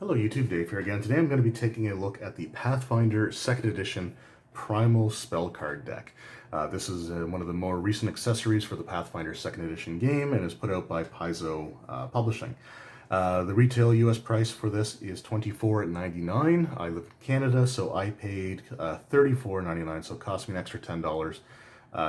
Hello YouTube, Dave here again. Today I'm going to be taking a look at the Pathfinder 2nd Edition Primal Spell Card Deck. This is one of the more recent accessories for the Pathfinder 2nd Edition game and is put out by Paizo Publishing. The retail US price for this is $24.99. I live in Canada, so I paid $34.99, so it cost me an extra $10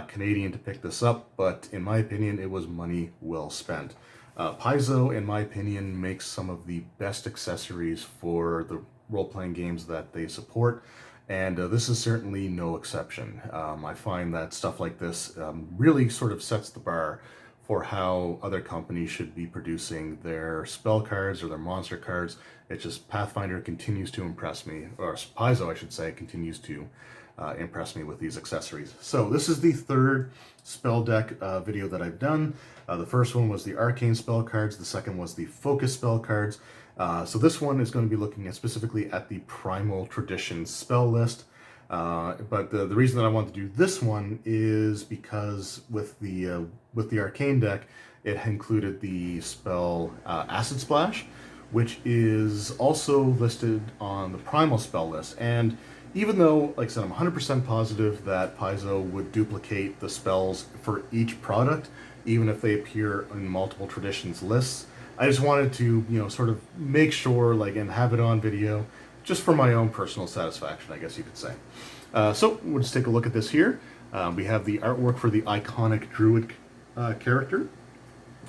Canadian to pick this up, but in my opinion it was money well spent. Paizo, in my opinion, makes some of the best accessories for the role-playing games that they support, and this is certainly no exception. I find that stuff like this really sort of sets the bar for how other companies should be producing their spell cards or their monster cards. It's just Pathfinder continues to impress me, or Paizo, I should say, continues to impress me with these accessories. So this is the third spell deck video that I've done. The first one was the arcane spell cards, the second was the focus spell cards. So this one is going to be looking at specifically at the Primal Tradition spell list. But the reason that I want to do this one is because with the arcane deck, it included the spell Acid Splash, which is also listed on the Primal spell list. And even though, like I said, I'm 100% positive that Paizo would duplicate the spells for each product, even if they appear in multiple traditions lists, I just wanted to, sort of make sure, and have it on video, just for my own personal satisfaction, I guess you could say. So we'll just take a look at this here. We have the artwork for the iconic Druid character,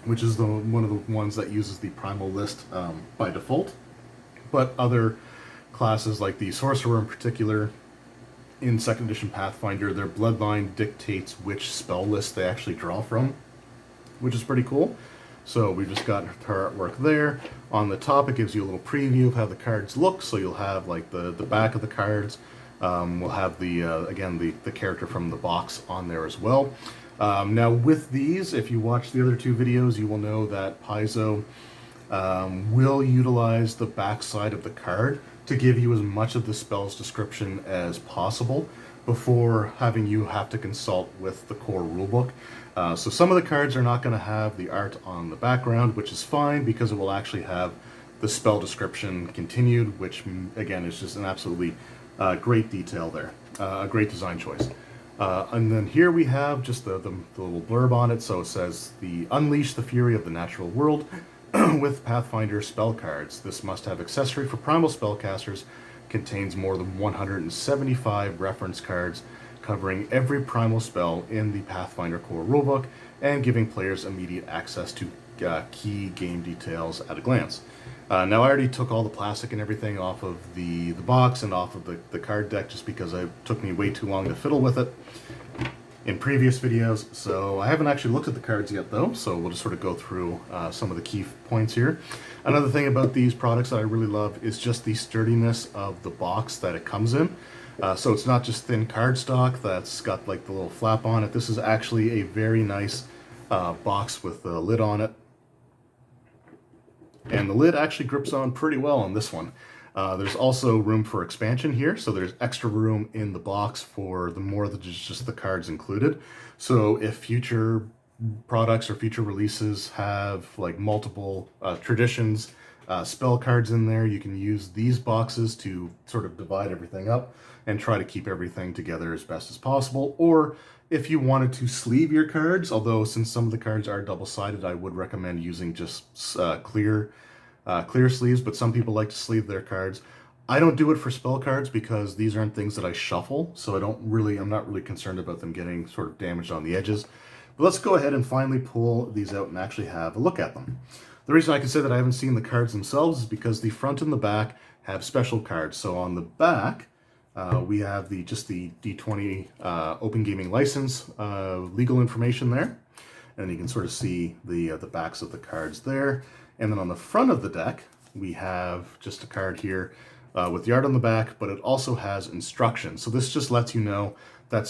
which is one of the ones that uses the Primal list by default, but other classes like the Sorcerer in particular, in 2nd edition Pathfinder, their bloodline dictates which spell list they actually draw from, which is pretty cool. So we've just got her artwork there. On the top, it gives you a little preview of how the cards look, so you'll have the back of the cards. We'll have again the character from the box on there as well. Now with these, if you watch the other two videos, you will know that Paizo will utilize the back side of the card to give you as much of the spell's description as possible before having you have to consult with the core rulebook. So some of the cards are not going to have the art on the background, which is fine because it will actually have the spell description continued, which again is just an absolutely great detail there, a great design choice. And then here we have just the little blurb on it. So it says, Unleash the fury of the natural world with Pathfinder spell cards. This must-have accessory for primal spellcasters contains more than 175 reference cards covering every primal spell in the Pathfinder core rulebook and giving players immediate access to key game details at a glance. Now I already took all the plastic and everything off of the box and off of the card deck just because it took me way too long to fiddle with it in previous videos, so I haven't actually looked at the cards yet though, so we'll just sort of go through some of the key points here. Another thing about these products that I really love is just the sturdiness of the box that it comes in. So it's not just thin cardstock that's got the little flap on it. This is actually a very nice box with a lid on it. And the lid actually grips on pretty well on this one. There's also room for expansion here, so there's extra room in the box for the more than just the cards included. So if future products or future releases have multiple traditions, spell cards in there, you can use these boxes to sort of divide everything up and try to keep everything together as best as possible. Or if you wanted to sleeve your cards, although since some of the cards are double-sided, I would recommend using just clear sleeves, but some people like to sleeve their cards. I don't do it for spell cards because these aren't things that I shuffle, so I'm not really concerned about them getting sort of damaged on the edges. But let's go ahead and finally pull these out and actually have a look at them. The reason I can say that I haven't seen the cards themselves is because the front and the back have special cards. So on the back, we have just the D20 Open Gaming License legal information there. And you can sort of see the backs of the cards there. And then on the front of the deck, we have just a card here with the art on the back, but it also has instructions. So this just lets you know that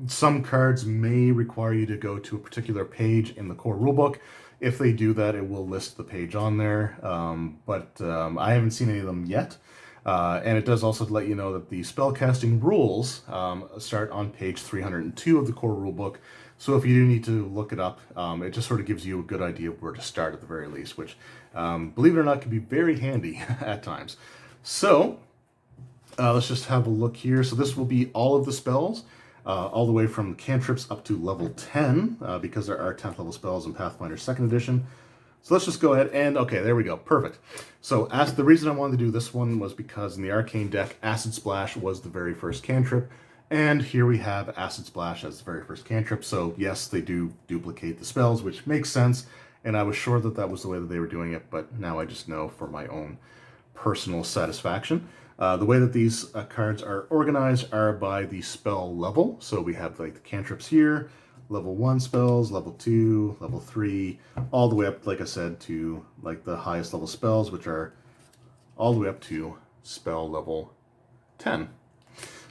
some cards may require you to go to a particular page in the core rulebook. If they do that, it will list the page on there, but I haven't seen any of them yet. And it does also let you know that the spellcasting rules start on page 302 of the core rulebook, So if you do need to look it up, it just sort of gives you a good idea of where to start at the very least, which, believe it or not, can be very handy at times. So let's just have a look here. So this will be all of the spells, all the way from cantrips up to level 10, because there are 10th level spells in Pathfinder 2nd edition. So let's just go ahead and, okay, there we go, perfect. So the reason I wanted to do this one was because in the Arcane deck, Acid Splash was the very first cantrip, and here we have Acid Splash as the very first cantrip. So yes, they do duplicate the spells, which makes sense, and I was sure that that was the way that they were doing it, but now I just know for my own personal satisfaction. The way that these cards are organized are by the spell level. So we have like the cantrips here, level 1 spells, level 2, level 3, all the way up, like I said, to like the highest level spells, which are all the way up to spell level 10.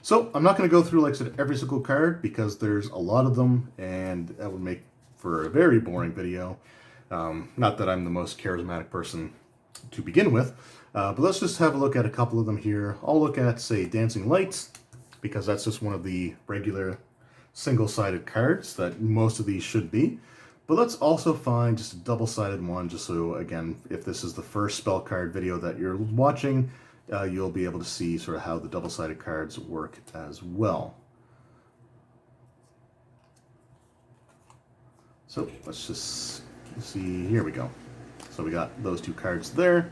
So I'm not going to go through, like I said, every single card because there's a lot of them and that would make for a very boring video. Not that I'm the most charismatic person to begin with, but let's just have a look at a couple of them here. I'll look at, say, Dancing Lights, because that's just one of the regular single-sided cards that most of these should be. But let's also find just a double-sided one, just so, again, if this is the first spell card video that you're watching, you'll be able to see sort of how the double-sided cards work as well. So let's just see, here we go. So we got those two cards there.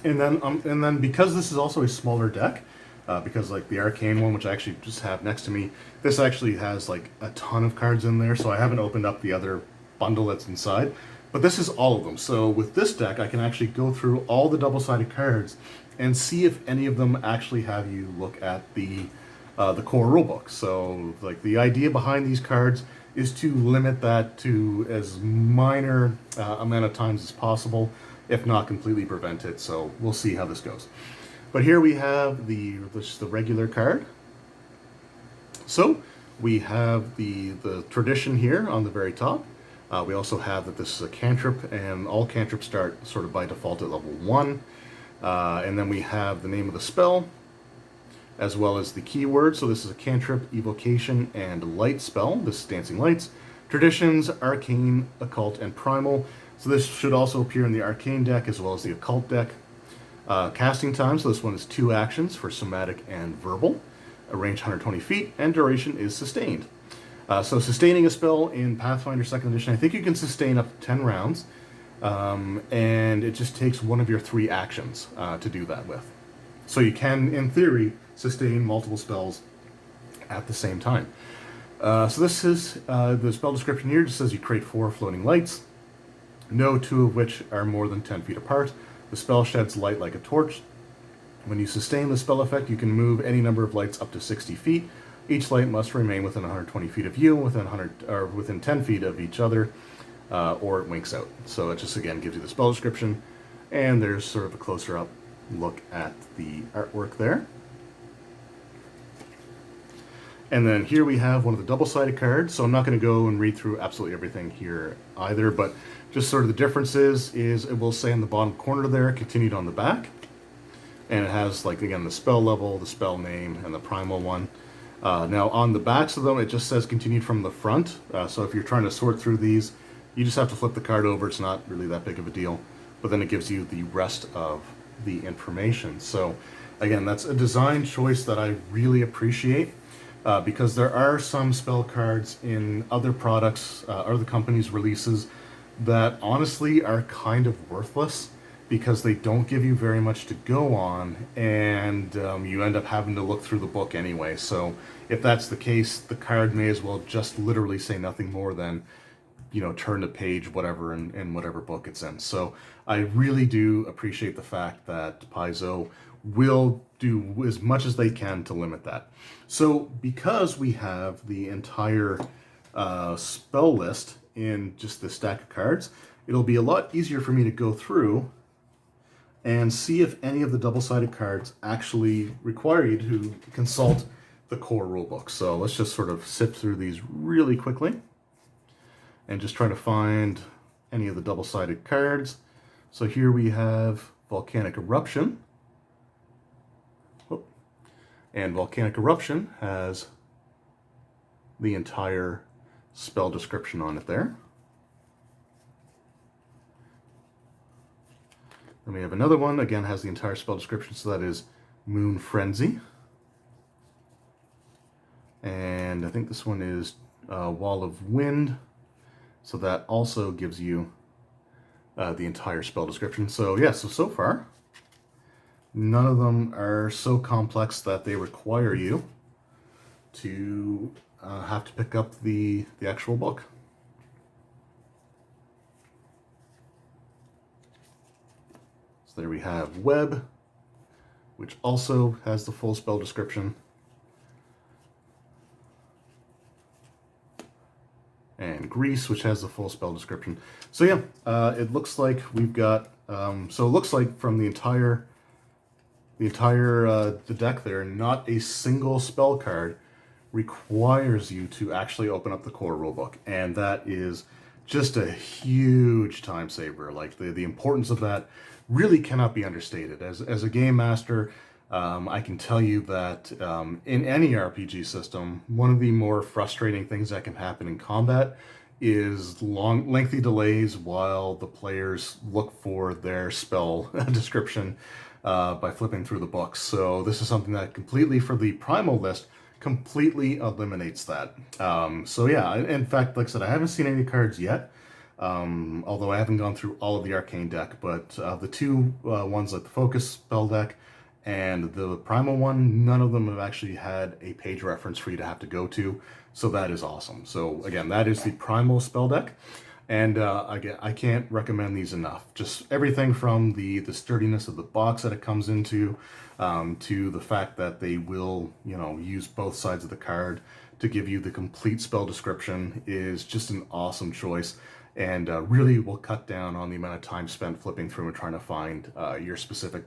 And then because this is also a smaller deck, because like the Arcane one, which I actually just have next to me, this actually has like a ton of cards in there, so I haven't opened up the other bundle that's inside, but this is all of them. So with this deck, I can actually go through all the double-sided cards and see if any of them actually have you look at the core rulebook. So like the idea behind these cards is to limit that to as minor amount of times as possible, if not completely prevent it. So we'll see how this goes. But here we have the regular card. So we have the tradition here on the very top. We also have that this is a cantrip, and all cantrips start sort of by default at level 1. And then we have the name of the spell, as well as the keyword. So this is a cantrip, evocation, and light spell. This is Dancing Lights. Traditions, Arcane, Occult, and Primal. So this should also appear in the Arcane deck as well as the Occult deck. Casting time, so this one is 2 actions for Somatic and Verbal. A range 120 feet, and duration is sustained. So sustaining a spell in Pathfinder 2nd edition, I think you can sustain up to 10 rounds. And it just takes one of your 3 actions to do that with. So you can, in theory, sustain multiple spells at the same time. So this is the spell description here. Just says you create 4 floating lights, no 2 of which are more than 10 feet apart. The spell sheds light like a torch. When you sustain the spell effect, you can move any number of lights up to 60 feet. Each light must remain within 120 feet of you, within 10 feet of each other, or it winks out. So it just, again, gives you the spell description, and there's sort of a closer up look at the artwork there. And then here we have one of the double-sided cards. So I'm not going to go and read through absolutely everything here either, but just sort of the differences is it will say in the bottom corner there, continued on the back. And it has, like, again, the spell level, the spell name, and the primal one. Now, on the backs of them, it just says continued from the front. So if you're trying to sort through these, you just have to flip the card over. It's not really that big of a deal. But then it gives you the rest of the information. So, again, that's a design choice that I really appreciate. Because there are some spell cards in other products, other companies' releases, that honestly are kind of worthless because they don't give you very much to go on, and you end up having to look through the book anyway. So if that's the case, the card may as well just literally say nothing more than, you know, turn to page whatever in whatever book it's in. So I really do appreciate the fact that Paizo will do as much as they can to limit that. So because we have the entire spell list in just this stack of cards, it'll be a lot easier for me to go through and see if any of the double-sided cards actually require you to consult the core rulebook. So let's just sort of sift through these really quickly and just try to find any of the double-sided cards. So here we have Volcanic Eruption. And Volcanic Eruption has the entire spell description on it there. Then we have another one, again has the entire spell description, so that is Moon Frenzy. And I think this one is Wall of Wind, so that also gives you the entire spell description. So yeah, so far, none of them are so complex that they require you to have to pick up the actual book. So there we have Web, which also has the full spell description. And Grease, which has the full spell description. So yeah, it looks like we've got, so it looks like from the entire deck there, not a single spell card requires you to actually open up the core rulebook. And that is just a huge time saver. Like the importance of that really cannot be understated. As a game master, I can tell you that in any RPG system, one of the more frustrating things that can happen in combat is lengthy delays while the players look for their spell description by flipping through the books. So this is something that completely, for the Primal list, completely eliminates that. So yeah, in fact, like I said, I haven't seen any cards yet, although I haven't gone through all of the Arcane deck, but the two ones like the Focus spell deck and the Primal one, none of them have actually had a page reference for you to have to go to, so that is awesome. So again, that is the Primal spell deck, and again, I can't recommend these enough. Just everything from the sturdiness of the box that it comes into, to the fact that they will, use both sides of the card to give you the complete spell description is just an awesome choice, and really will cut down on the amount of time spent flipping through and trying to find your specific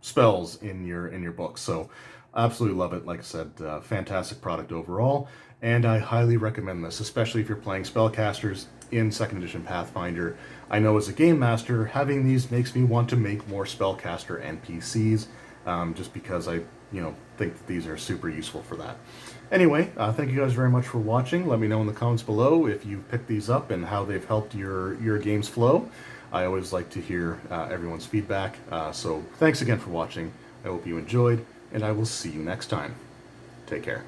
spells in your book. So absolutely love it. Like I said, fantastic product overall, and I highly recommend this, especially if you're playing spellcasters in 2nd edition Pathfinder. I know as a game master, having these makes me want to make more spellcaster NPCs, just because I think that these are super useful for that. Anyway, thank you guys very much for watching. Let me know in the comments below if you picked these up and how they've helped your game's flow. I always like to hear everyone's feedback. So thanks again for watching. I hope you enjoyed, and I will see you next time. Take care.